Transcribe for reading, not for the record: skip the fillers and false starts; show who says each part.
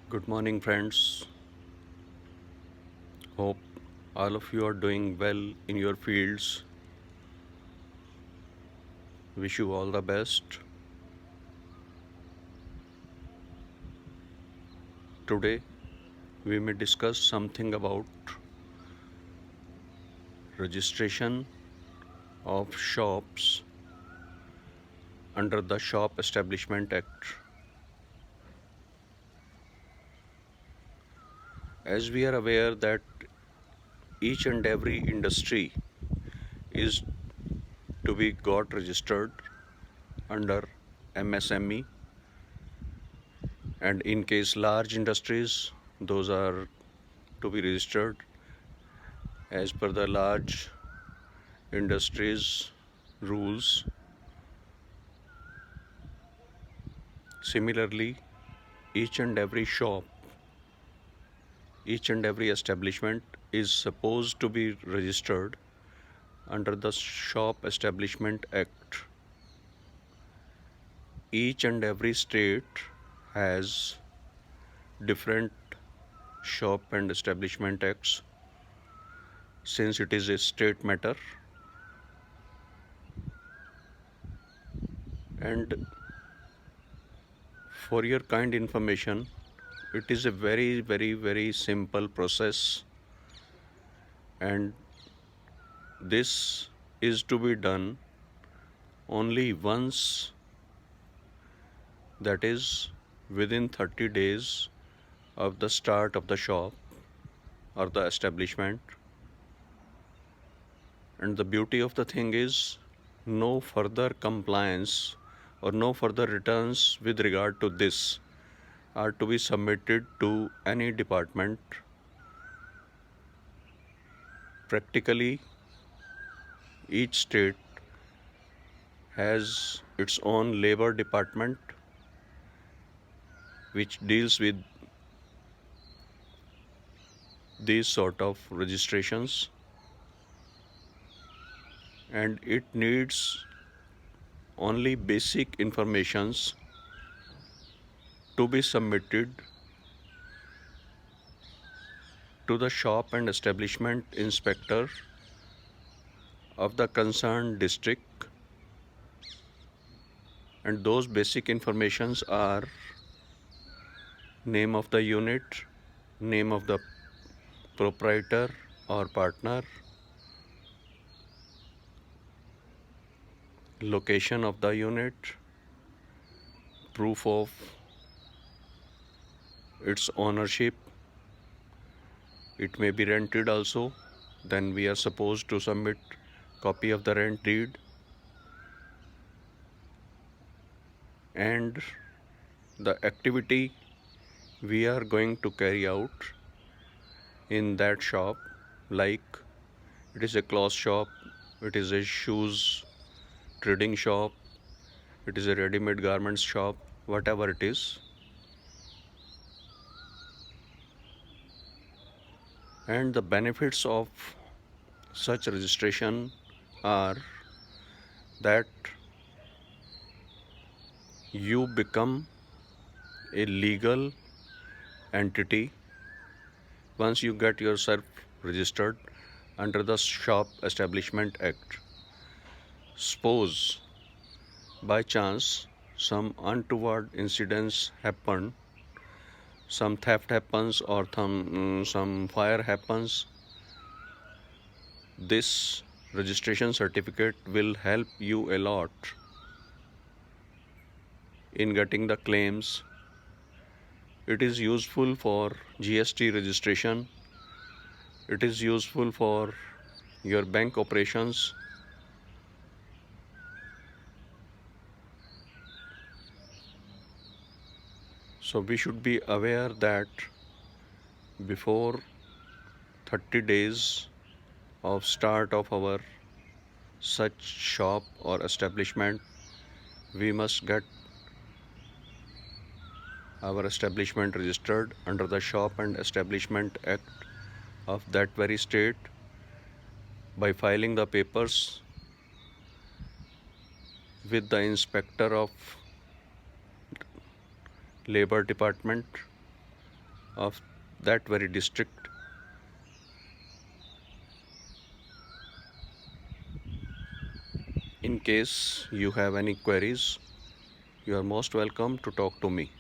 Speaker 1: Good morning, friends. Hope all of you are doing well in your fields. Wish you all the best. Today, we may discuss something about registration of shops under the Shop Establishment Act. As we are aware that each and every industry is to be got registered under MSME, and in case large industries, those are to be registered as per the large industries rules. Similarly, each and every shop, each and every establishment is supposed to be registered under the Shop Establishment Act. Each and every state has different shop and establishment acts. Since it is a state matter, and for your kind information, it is a very simple process, and this is to be done only once, that is within 30 days of the start of the shop or the establishment. And the beauty of the thing is, no further compliance or no further returns with regard to this are to be submitted to any department. Practically, each state has its own labor department which deals with these sort of registrations, and it needs only basic informations to be submitted to the shop and establishment inspector of the concerned district. And those basic informations are name of the unit, name of the proprietor or partner, location of the unit, proof of its ownership. It may be rented also, then we are supposed to submit copy of the rent deed, and the activity we are going to carry out in that shop, like it is a cloth shop, it is a shoes trading shop, it is a ready-made garments shop, whatever it is. And the benefits of such registration are that you become a legal entity once you get yourself registered under the Shop Establishment Act. Suppose by chance some untoward incidents happen, some theft happens, or some fire happens, this registration certificate will help you a lot in getting the claims. It is useful for GST registration, it is useful for your bank operations. So we should be aware that before 30 days of start of our such shop or establishment, we must get our establishment registered under the Shop and Establishment Act of that very state by filing the papers with the inspector of labor department. of that very district. In case you have any queries, you are most welcome to talk to me.